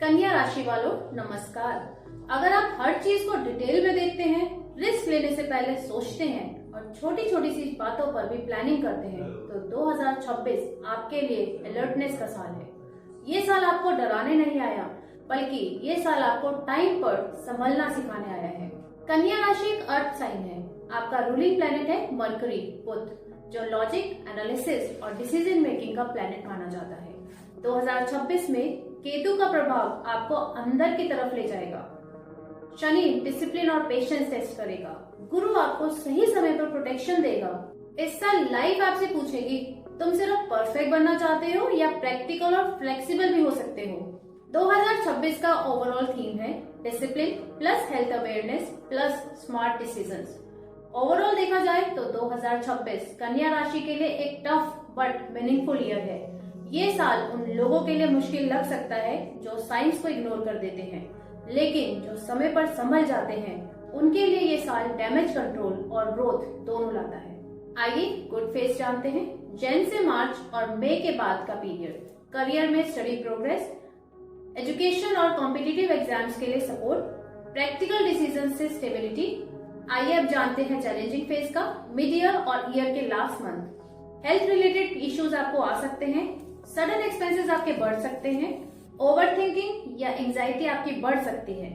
कन्या राशि वालों नमस्कार। अगर आप हर चीज को डिटेल में देखते हैं, रिस्क लेने से पहले सोचते हैं और छोटी छोटी सी बातों पर भी प्लानिंग करते हैं, तो 2026 आपके लिए अलर्टनेस का साल है। ये साल आपको डराने नहीं आया, बल्कि ये साल आपको टाइम पर संभलना सिखाने आया है। कन्या राशि एक अर्थ साइन है। आपका रूलिंग प्लेनेट है मरकरी बुध, जो लॉजिक, एनालिसिस और डिसीजन मेकिंग का प्लेनेट माना जाता है। 2026 में केतु का प्रभाव आपको अंदर की तरफ ले जाएगा। शनि डिसिप्लिन और पेशेंस टेस्ट करेगा। गुरु आपको सही समय पर प्रोटेक्शन देगा। इस साल लाइफ आपसे पूछेगी, तुम सिर्फ परफेक्ट बनना चाहते हो या प्रैक्टिकल और फ्लेक्सिबल भी हो सकते हो। 2026 का ओवरऑल थीम है discipline plus health awareness plus smart decisions. Overall देखा जाए तो 2026 कन्या राशि के लिए एक टफ बट मीनिंगफुल ईयर है। ये साल उन लोगों के लिए मुश्किल लग सकता है जो साइंस को इग्नोर कर देते हैं, लेकिन जो समय पर संभल जाते हैं उनके लिए ये साल डैमेज कंट्रोल और ग्रोथ दोनों लाता है। आइए गुड फेज जानते हैं। जैन से मार्च और मई के बाद का पीरियड, करियर में स्टडी प्रोग्रेस, एजुकेशन और कॉम्पिटिटिव एग्जाम्स के लिए सपोर्ट, प्रैक्टिकल डिसीजन से स्टेबिलिटी। आइए अब जानते हैं चैलेंजिंग फेज का, मिड ईयर और ईयर के last month. Health related issues आपको आ सकते हैं, सडन एक्सपेंसेस आपके बढ़ सकते हैं, ओवरथिंकिंग या एंजाइटी आपकी बढ़ सकती है।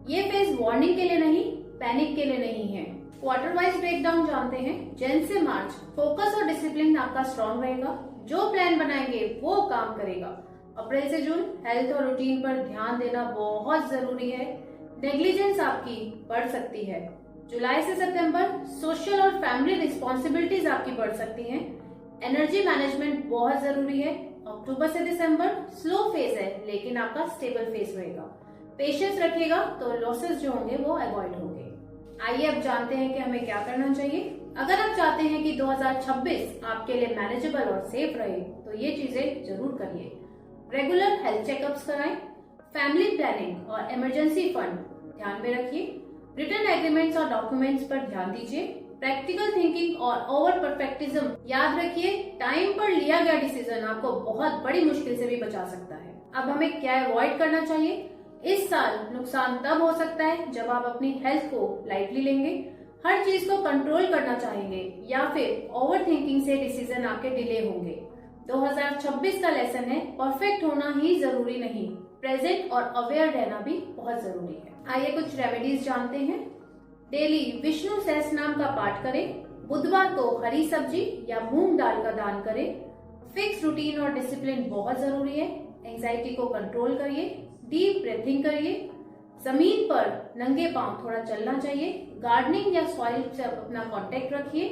ये फेज वार्निंग के लिए नहीं, पैनिक के लिए नहीं है। क्वार्टर वाइज ब्रेकडाउन जानते हैं। जैन से मार्च फोकस और डिसिप्लिन आपका स्ट्रॉन्ग रहेगा। जो प्लान बनाएंगे वो काम करेगा। अप्रैल से जून हेल्थ और रूटीन पर ध्यान देना बहुत जरूरी है। नेग्लिजेंस आपकी बढ़ सकती है। जुलाई से सितंबर सोशल और फैमिली रिस्पॉन्सिबिलिटीज आपकी बढ़ सकती हैं। एनर्जी मैनेजमेंट बहुत जरूरी है। अक्टूबर से दिसंबर स्लो फेज है, लेकिन आपका स्टेबल फेज रहेगा। पेशेंस रखिएगा तो लॉसेस जो होंगे वो अवॉइड होंगे। आइए अब जानते हैं कि हमें क्या करना चाहिए। अगर आप चाहते हैं कि 2026 आपके लिए मैनेजेबल और सेफ रहे, तो ये चीजें जरूर करिए। रेगुलर हेल्थ चेकअप्स कराएं, फैमिली प्लानिंग और इमरजेंसी फंड ध्यान में रखिए। रिटर्न एग्रीमेंट्स और डॉक्यूमेंट्स पर ध्यान दीजिए। प्रैक्टिकल थिंकिंग और ओवर परफेक्टिज्म याद रखिए। टाइम पर लिया गया डिसीजन आपको बहुत बड़ी मुश्किल से भी बचा सकता है। अब हमें क्या अवॉइड करना चाहिए? इस साल नुकसान तब हो सकता है जब आप अपनी हेल्थ को लाइटली लेंगे, हर चीज को कंट्रोल करना चाहेंगे या फिर ओवर थिंकिंग से डिसीजन आपके डिले होंगे। 2026 का लेसन है, परफेक्ट होना ही जरूरी नहीं, प्रेजेंट और अवेयर रहना भी बहुत जरूरी है। आइए कुछ रेमेडीज जानते हैं। डेली विष्णु सहस्त्रनाम का पाठ करें। बुधवार को हरी सब्जी या मूंग दाल का दान करें। फिक्स रूटीन और डिसिप्लिन बहुत जरूरी है। एंजाइटी को कंट्रोल करिए। डीप ब्रीथिंग करिए। जमीन पर नंगे पांव थोड़ा चलना चाहिए। गार्डनिंग या सॉइल से अपना कांटेक्ट रखिए।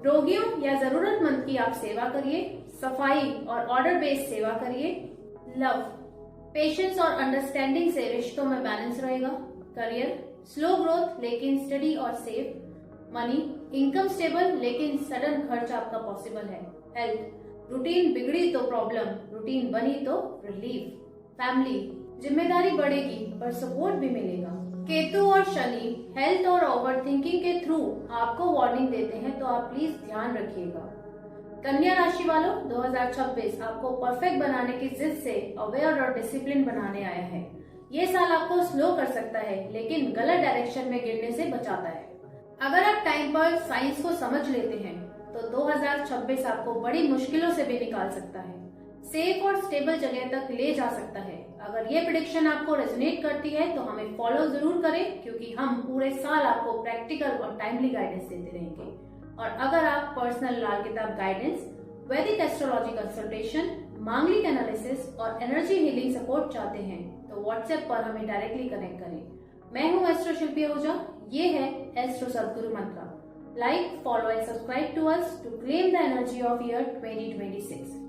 रोगियों या जरूरतमंद की आप सेवा करिए। सफाई और ऑर्डर बेस्ड सेवा करिए। लव, पेशेंस और अंडरस्टैंडिंग से रिश्तों में बैलेंस रहेगा। करियर स्लो ग्रोथ लेकिन स्टडी और सेफ। मनी इनकम स्टेबल लेकिन सडन खर्च आपका पॉसिबल है। हेल्थ रूटीन बिगड़ी तो प्रॉब्लम, रूटीन बनी तो रिलीफ। फैमिली जिम्मेदारी बढ़ेगी पर सपोर्ट भी मिलेगा। केतु और शनि हेल्थ और ओवरथिंकिंग के थ्रू आपको वार्निंग देते हैं, तो आप प्लीज ध्यान रखिएगा। कन्या राशि वालों 2026 आपको परफेक्ट बनाने की जिद से अवेयर और डिसिप्लिन बनाने आया है। ये साल आपको स्लो कर सकता है, लेकिन गलत डायरेक्शन में गिरने से बचाता है। अगर आप टाइम पर साइंस को समझ लेते हैं तो 2026 आपको बड़ी मुश्किलों से भी निकाल सकता है, सेफ और स्टेबल जगह तक ले जा सकता है। अगर ये प्रेडिक्शन आपको रेजोनेट करती है तो हमें फॉलो जरूर करें, क्योंकि हम पूरे साल आपको प्रैक्टिकल और टाइमली गाइडेंस देते रहेंगे। और अगर आप पर्सनल लाल किताब गाइडेंस, वैदिक एस्ट्रोलॉजी कंसल्टेशन, मांगलिक एनालिसिस और एनर्जी हीलिंग सपोर्ट चाहते हैं, तो व्हाट्सएप पर हमें डायरेक्टली कनेक्ट करें। मैं हूँ एस्ट्रो शिल्पी आहूजा। ये है astro Sadguru mantra. Like, follow and subscribe to us to claim the energy of year 2026।